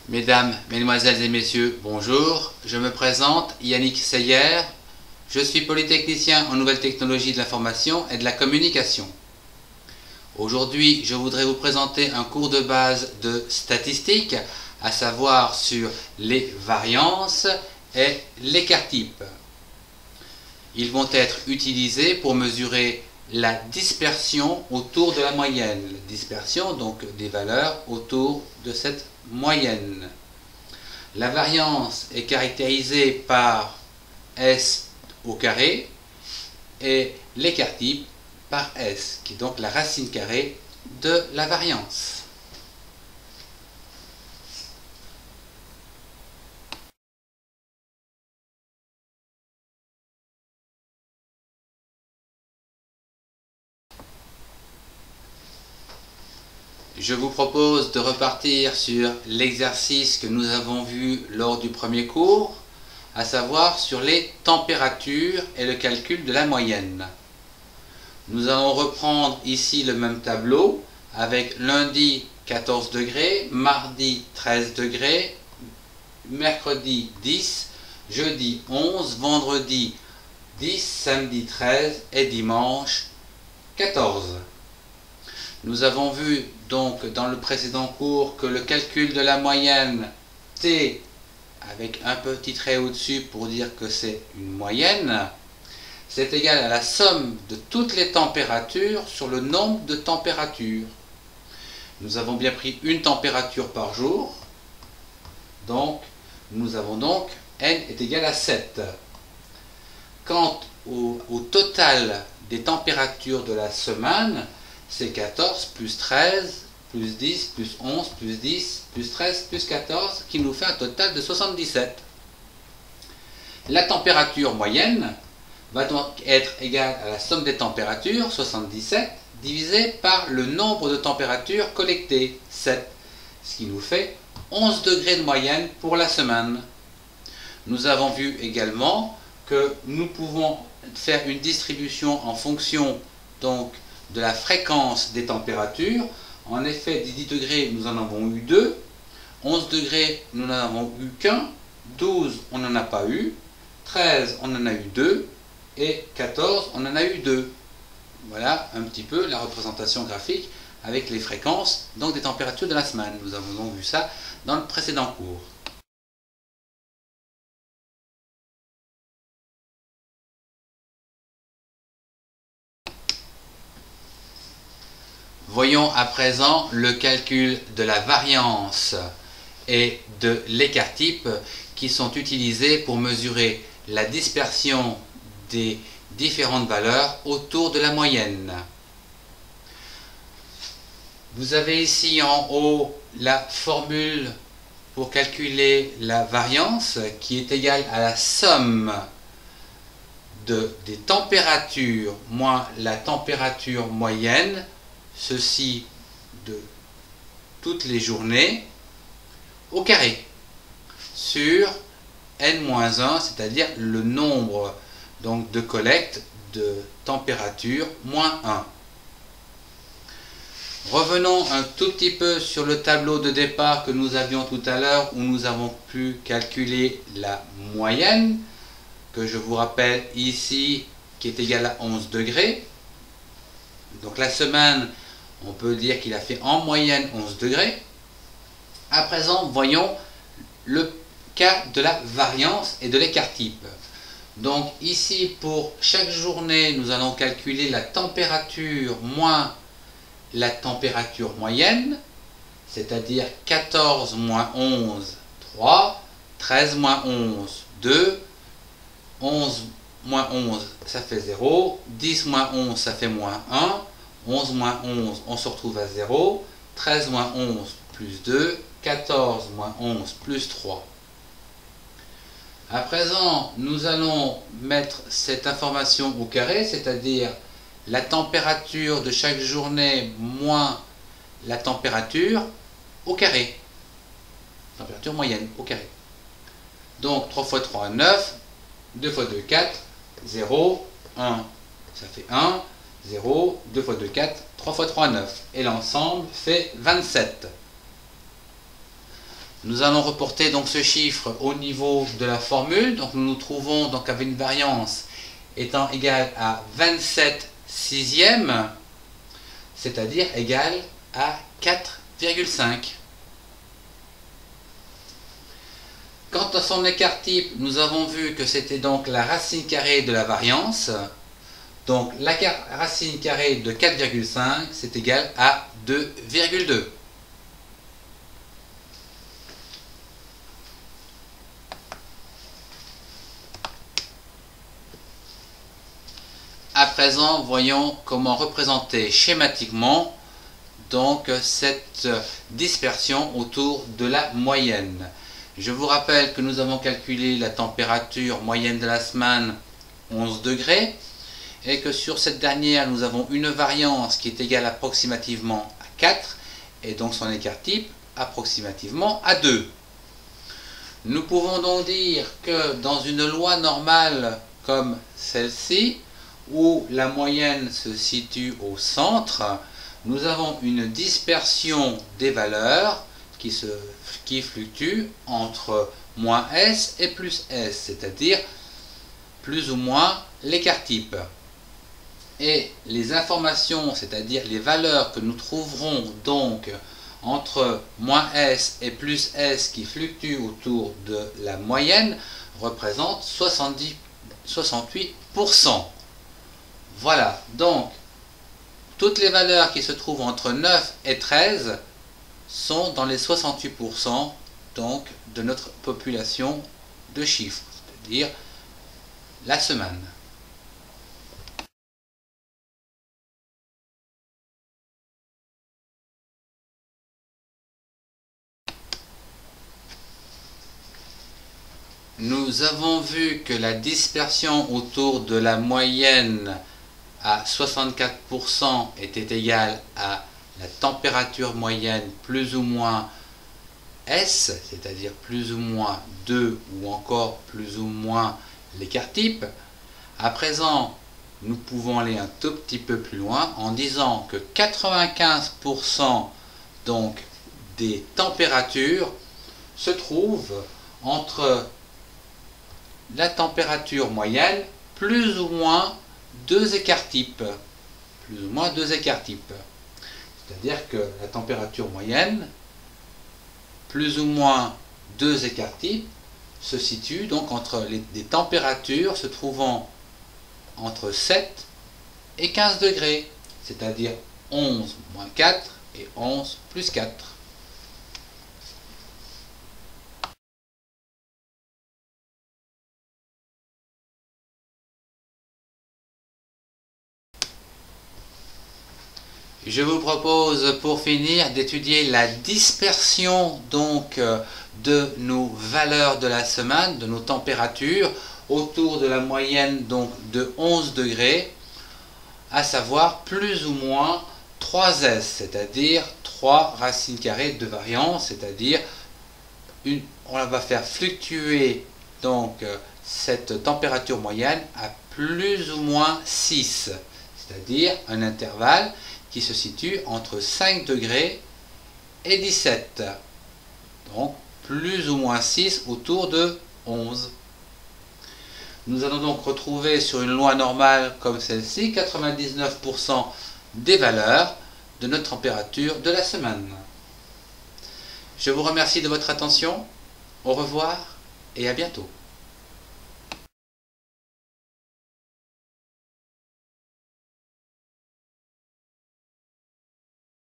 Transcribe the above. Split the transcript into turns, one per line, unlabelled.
Mesdames, Mesdemoiselles et Messieurs, bonjour. Je me présente, Yannick Seyer. Je suis polytechnicien en nouvelles technologies de l'information et de la communication. Aujourd'hui, je voudrais vous présenter un cours de base de statistiques, à savoir sur les variances et l'écart-type. Ils vont être utilisés pour mesurer la dispersion autour de la moyenne. La dispersion, donc des valeurs autour de cette moyenne. La variance est caractérisée par S au carré et l'écart-type par S, qui est donc la racine carrée de la variance. Je vous propose de repartir sur l'exercice que nous avons vu lors du premier cours, à savoir sur les températures et le calcul de la moyenne. Nous allons reprendre ici le même tableau avec lundi 14 degrés, mardi 13 degrés, mercredi 10, jeudi 11, vendredi 10, samedi 13 et dimanche 14. Nous avons vu donc dans le précédent cours que le calcul de la moyenne T, avec un petit trait au-dessus pour dire que c'est une moyenne, c'est égal à la somme de toutes les températures sur le nombre de températures. Nous avons bien pris une température par jour, donc nous avons donc N est égal à 7. Quant au total des températures de la semaine, c'est 14 plus 13 plus 10 plus 11 plus 10 plus 13 plus 14 qui nous fait un total de 77. La température moyenne va donc être égale à la somme des températures, 77, divisé par le nombre de températures collectées, 7, ce qui nous fait 11 degrés de moyenne pour la semaine. Nous avons vu également que nous pouvons faire une distribution en fonction donc de la fréquence des températures. En effet, des 10 degrés, nous en avons eu 2. 11 degrés, nous n'en avons eu qu'un. 12, on n'en a pas eu. 13, on en a eu 2. Et 14, on en a eu 2. Voilà un petit peu la représentation graphique avec les fréquences donc des températures de la semaine. Nous avons donc vu ça dans le précédent cours. Voyons à présent le calcul de la variance et de l'écart-type qui sont utilisés pour mesurer la dispersion des différentes valeurs autour de la moyenne. Vous avez ici en haut la formule pour calculer la variance qui est égale à la somme des températures moins la température moyenne, ceci de toutes les journées, au carré, sur n-1, c'est-à-dire le nombre donc, de collectes de température moins 1. Revenons un tout petit peu sur le tableau de départ que nous avions tout à l'heure, où nous avons pu calculer la moyenne, que je vous rappelle ici, qui est égale à 11 degrés. Donc la semaine, on peut dire qu'il a fait en moyenne 11 degrés. À présent, voyons le cas de la variance et de l'écart-type. Donc ici, pour chaque journée, nous allons calculer la température moins la température moyenne, c'est-à-dire 14 moins 11, 3, 13 moins 11, 2, 11 moins 11, ça fait 0, 10 moins 11, ça fait moins 1, 11 moins 11, on se retrouve à 0, 13 moins 11 plus 2, 14 moins 11 plus 3. À présent, nous allons mettre cette information au carré, c'est-à-dire la température de chaque journée moins la température au carré. Température moyenne au carré. Donc 3 fois 3, 9, 2 fois 2, 4, 0, 1. Ça fait 1, 0, 2 fois 2, 4, 3 fois 3, 9. Et l'ensemble fait 27. Nous allons reporter donc ce chiffre au niveau de la formule. Donc nous nous trouvons donc avec une variance étant égale à 27 sixièmes, c'est-à-dire égale à 4,5. Quant à son écart type, nous avons vu que c'était donc la racine carrée de la variance. Donc la racine carrée de 4,5, c'est égal à 2,2. À présent, voyons comment représenter schématiquement donc cette dispersion autour de la moyenne. Je vous rappelle que nous avons calculé la température moyenne de la semaine 11 degrés et que sur cette dernière nous avons une variance qui est égale approximativement à 4 et donc son écart type approximativement à 2. Nous pouvons donc dire que dans une loi normale comme celle-ci, où la moyenne se situe au centre, nous avons une dispersion des valeurs qui fluctue entre moins S et plus S, c'est-à-dire plus ou moins l'écart type. Et les informations, c'est-à-dire les valeurs que nous trouverons donc entre moins S et plus S qui fluctuent autour de la moyenne, représentent 68%. Voilà, donc toutes les valeurs qui se trouvent entre 9 et 13 sont dans les 68% donc, de notre population de chiffres, c'est-à-dire la semaine. Nous avons vu que la dispersion autour de la moyenne à 64% était égale à la température moyenne plus ou moins S, c'est-à-dire plus ou moins 2 ou encore plus ou moins l'écart type. À présent, nous pouvons aller un tout petit peu plus loin en disant que 95% donc des températures se trouvent entre la température moyenne plus ou moins deux écarts types. Plus ou moins deux écarts types. C'est-à-dire que la température moyenne, plus ou moins deux écarts types, se situe donc entre des températures se trouvant entre 7 et 15 degrés, c'est-à-dire 11 moins 4 et 11 plus 4. Je vous propose pour finir d'étudier la dispersion donc de nos valeurs de la semaine, de nos températures autour de la moyenne donc de 11 degrés, à savoir plus ou moins 3S, c'est-à-dire 3 racines carrées de variance, c'est-à-dire on va faire fluctuer donc cette température moyenne à plus ou moins 6, c'est-à-dire un intervalle qui se situe entre 5 degrés et 17. Donc plus ou moins 6 autour de 11. Nous allons donc retrouver sur une loi normale comme celle-ci 99% des valeurs de notre température de la semaine. Je vous remercie de votre attention. Au revoir et à bientôt.